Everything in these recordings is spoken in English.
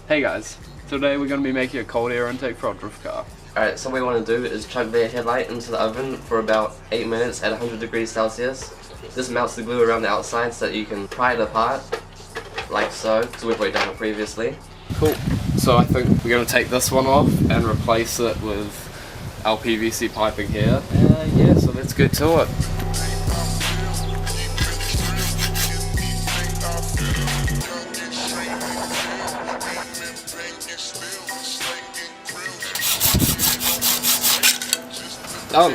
Hey guys, today we're going to be making a cold air intake for our drift car. Alright, so what we want to do is chuck the headlight into the oven for about 8 minutes at 100 degrees Celsius. This melts the glue around the outside so that you can pry it apart, like so, because we've already done it previously. Cool. So I think we're going to take this one off and replace it with our PVC piping here. Yeah, so let's get to it. Done.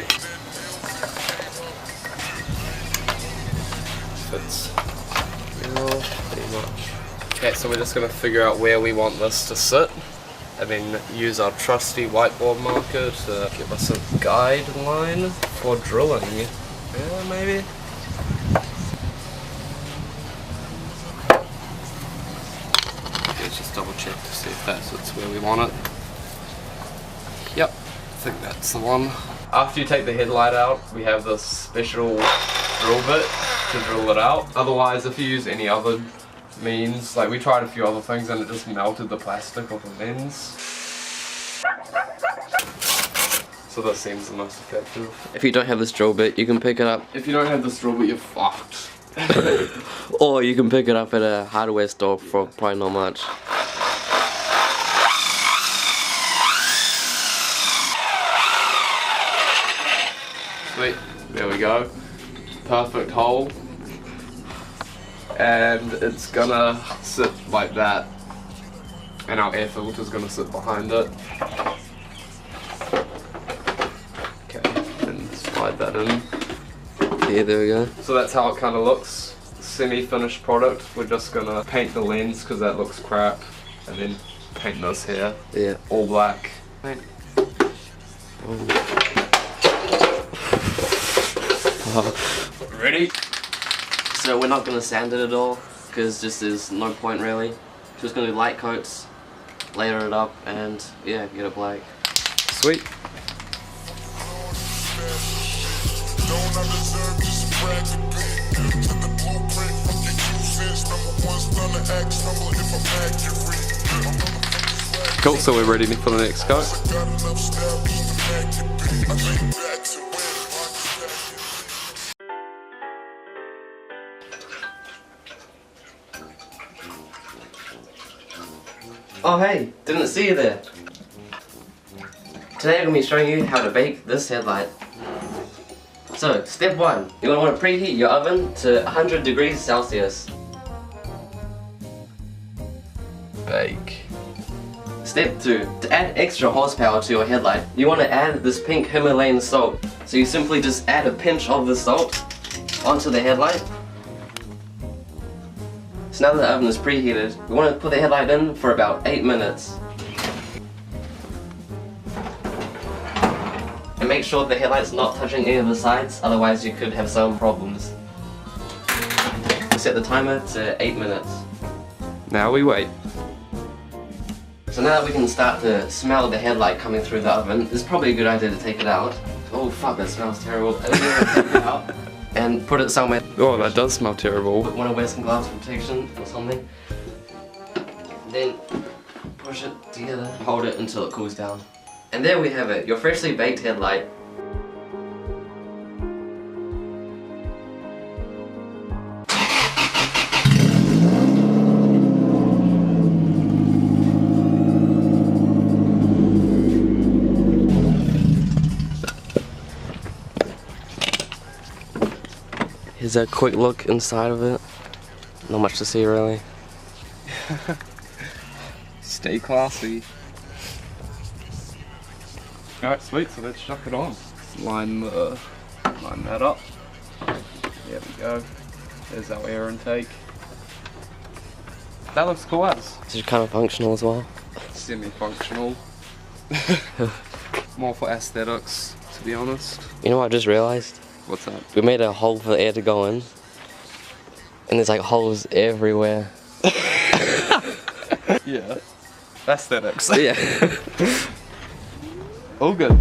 Fits well, pretty much. Okay, so we're just going to figure out where we want this to sit, and then use our trusty whiteboard marker to give us a guideline for drilling. Yeah, maybe. Okay, let's just double check to see if that sits where we want it. Yep, I think that's the one. After you take the headlight out, we have this special drill bit to drill it out. Otherwise, if you use any other means, like we tried a few other things and it just melted the plastic off the lens. So this seems the most effective. If you don't have this drill bit, you can pick it up. If you don't have this drill bit, you're fucked. Or you can pick it up at a hardware store for probably not much. Sweet, there we go. Perfect hole. And it's gonna sit like that. And our air filter's gonna sit behind it. Okay, and slide that in. Yeah, there we go. So that's how it kind of looks. Semi-finished product. We're just gonna paint the lens because that looks crap. And then paint this here. Yeah. All black. Paint. Ready? So we're not going to sand it at all, because just there's no point really. Just going to do light coats, layer it up, and yeah, get it black. Sweet. Cool, so we're ready for the next coat. Oh hey, didn't see you there. Today I'm going to be showing you how to bake this headlight. So, step 1, you're going to want to preheat your oven to 100 degrees Celsius. Bake. Step 2, to add extra horsepower to your headlight, you want to add this pink Himalayan salt. So you simply just add a pinch of the salt onto the headlight. So now that the oven is preheated, we want to put the headlight in for about 8 minutes. And make sure the headlight's not touching any of the sides, otherwise you could have some problems. Set the timer to 8 minutes. Now we wait. So now that we can start to smell the headlight coming through the oven, it's probably a good idea to take it out. Oh fuck, that smells terrible. Take it out and put it somewhere. Oh, that does smell terrible. Want to wear some gloves for protection or something. Then push it together, hold it until it cools down. And there we have it, your freshly baked headlight. Here's a quick look inside of it. Not much to see really. Stay classy. Alright, sweet, so let's chuck it on. Line that up. There we go. There's our air intake. That looks cool as. This is kind of functional as well. Semi-functional. More for aesthetics, to be honest. You know what I just realised? What's that? We made a hole for the air to go in. And there's like holes everywhere. Yeah. Aesthetics. Yeah. All good.